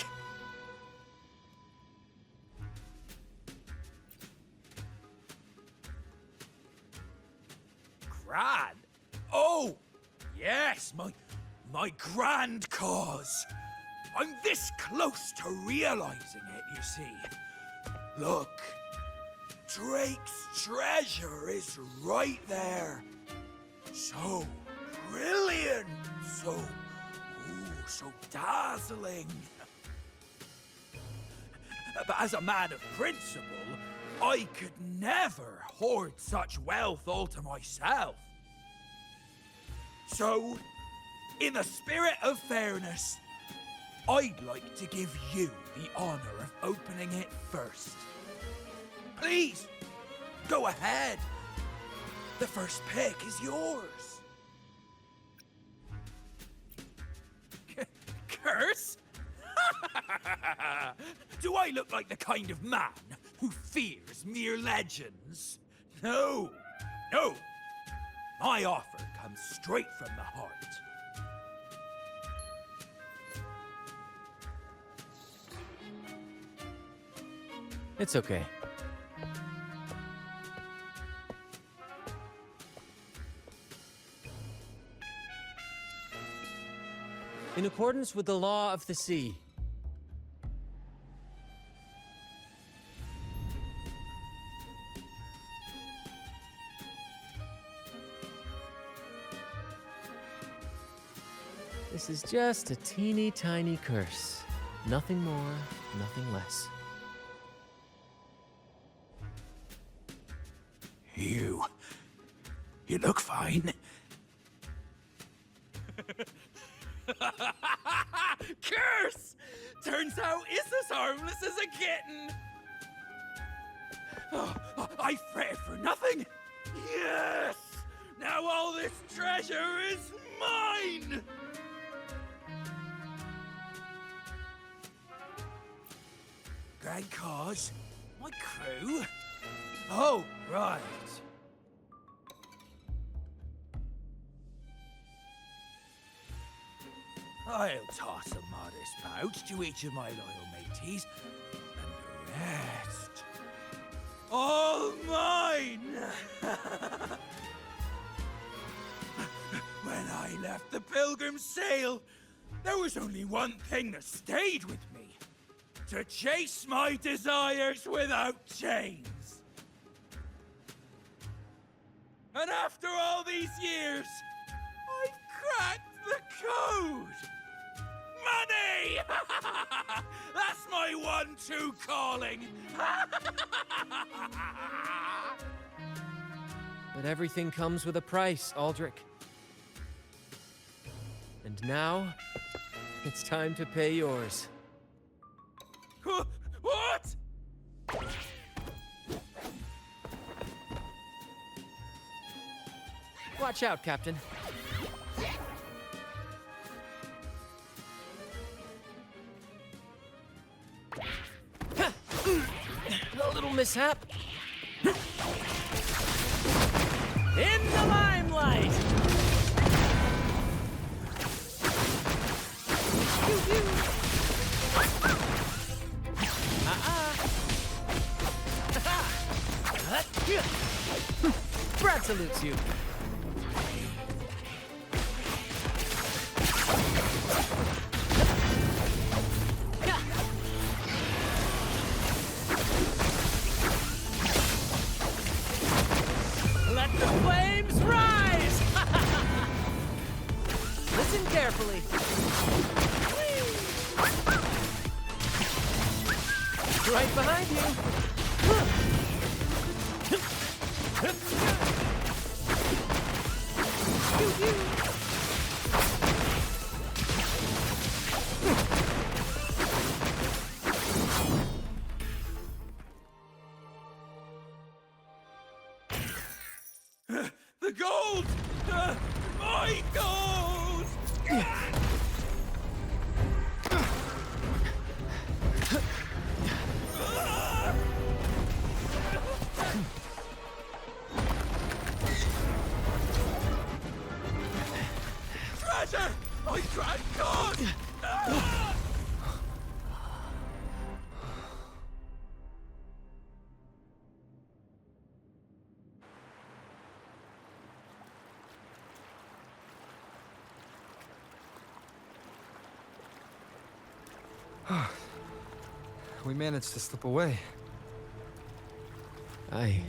Gran? Oh! Yes, my grand cause. I'm this close to realizing it, you see. Look. Drake's treasure is right there. So brilliant. So dazzling. But as a man of principle, I could never hoard such wealth all to myself. So, in the spirit of fairness, I'd like to give you the honor of opening it first. Please, go ahead. The first pick is yours. Curse? Do I look like the kind of man who fears mere legends? No. My offer comes straight from the heart. It's okay. In accordance with the law of the sea, this is just a teeny tiny curse. Nothing more, nothing less. You look fine. Curse! Turns out it's as harmless as a kitten. Oh, I fretted for nothing. Yes! Now all this treasure is mine! Grand cause? My crew? Oh, right. I'll toss a modest pouch to each of my loyal mateys, and the rest, all mine! When I left the Pilgrim's Sail, there was only one thing that stayed with me. To chase my desires without chains. And after all these years, I've cracked the code! Money! That's my one-two calling! But everything comes with a price, Aldrich. And now, it's time to pay yours. What? Watch out, Captain. little mishap. In the limelight! Brant salutes you. Let the flames rise! Listen carefully. Right behind you. The gold! My gold! Treasure! My grand god! We managed to slip away. I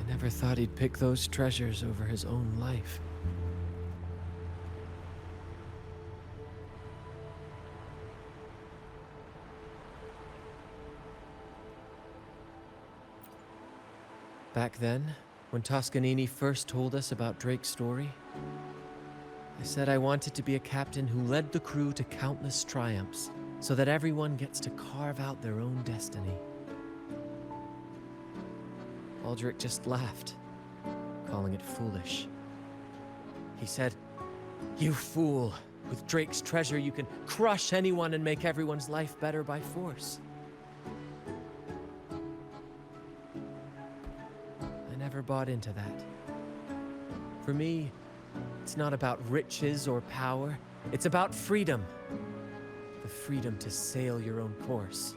never thought he'd pick those treasures over his own life. Back then, when Toscanini first told us about Drake's story, I said I wanted to be a captain who led the crew to countless triumphs, so that everyone gets to carve out their own destiny. Aldrich just laughed, calling it foolish. He said, "You fool! With Drake's treasure, you can crush anyone and make everyone's life better by force." I never bought into that. For me, it's not about riches or power. It's about freedom. The freedom to sail your own course.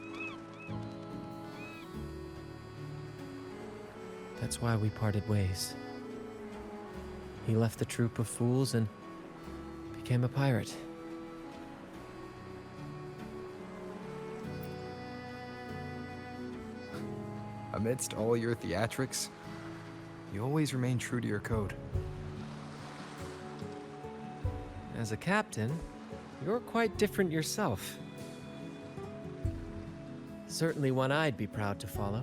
That's why we parted ways. He left the troop of fools and became a pirate. Amidst all your theatrics, you always remain true to your code. As a captain, you're quite different yourself. Certainly one I'd be proud to follow.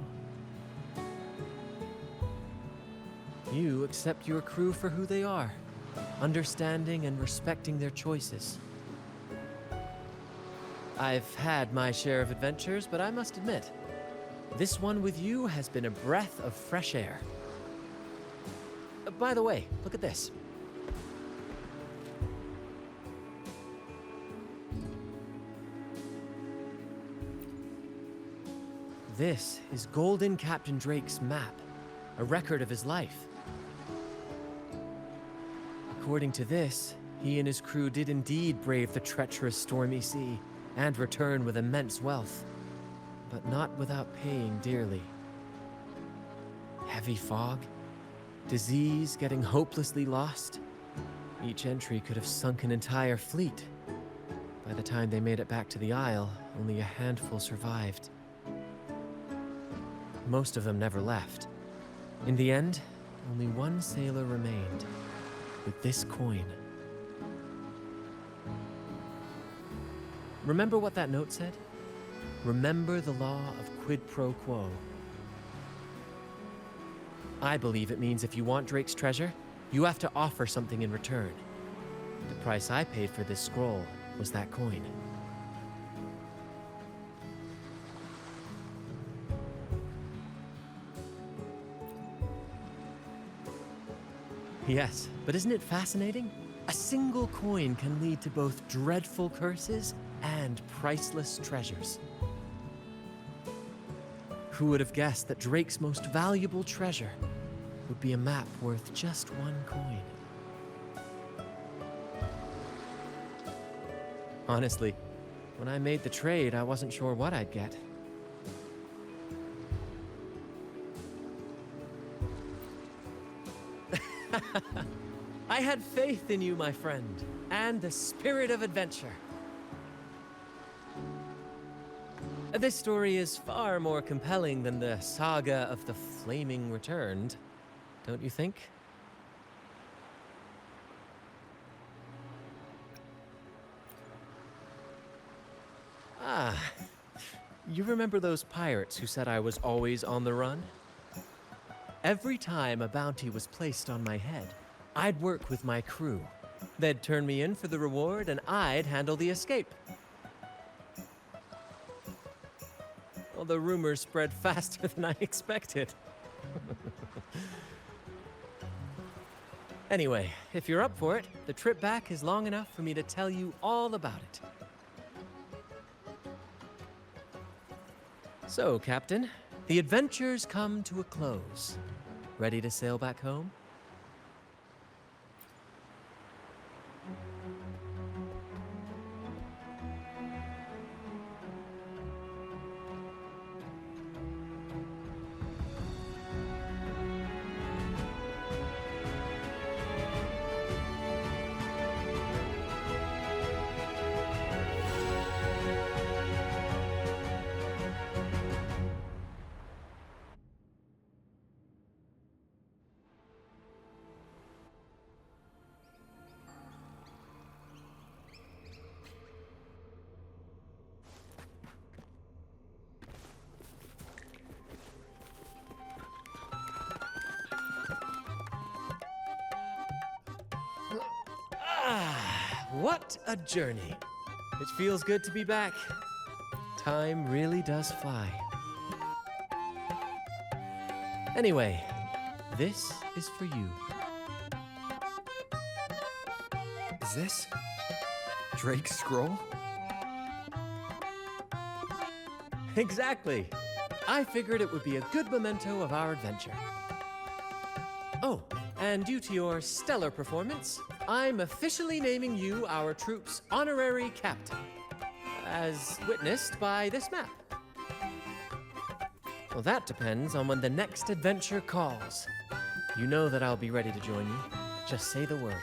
You accept your crew for who they are, understanding and respecting their choices. I've had my share of adventures, but I must admit, this one with you has been a breath of fresh air. By the way, look at this. This is Golden Captain Drake's map, a record of his life. According to this, he and his crew did indeed brave the treacherous stormy sea and return with immense wealth, but not without paying dearly. Heavy fog, disease, getting hopelessly lost. Each entry could have sunk an entire fleet. By the time they made it back to the Isle, only a handful survived. Most of them never left. In the end, only one sailor remained, with this coin. Remember what that note said? Remember the law of quid pro quo. I believe it means if you want Drake's treasure, you have to offer something in return. The price I paid for this scroll was that coin. Yes, but isn't it fascinating? A single coin can lead to both dreadful curses and priceless treasures. Who would have guessed that Drake's most valuable treasure would be a map worth just 1 coin? Honestly, when I made the trade, I wasn't sure what I'd get. I had faith in you, my friend, and the spirit of adventure. This story is far more compelling than the saga of the Flaming Returned, don't you think? Ah, you remember those pirates who said I was always on the run? Every time a bounty was placed on my head, I'd work with my crew. They'd turn me in for the reward, and I'd handle the escape. Well, the rumors spread faster than I expected. Anyway, if you're up for it, the trip back is long enough for me to tell you all about it. So, Captain, the adventures come to a close. Ready to sail back home? What a journey. It feels good to be back. Time really does fly. Anyway, this is for you. Is this Drake's scroll? Exactly. I figured it would be a good memento of our adventure. Oh, and due to your stellar performance, I'm officially naming you our troop's honorary captain, as witnessed by this map. Well, that depends on when the next adventure calls. You know that I'll be ready to join you. Just say the word.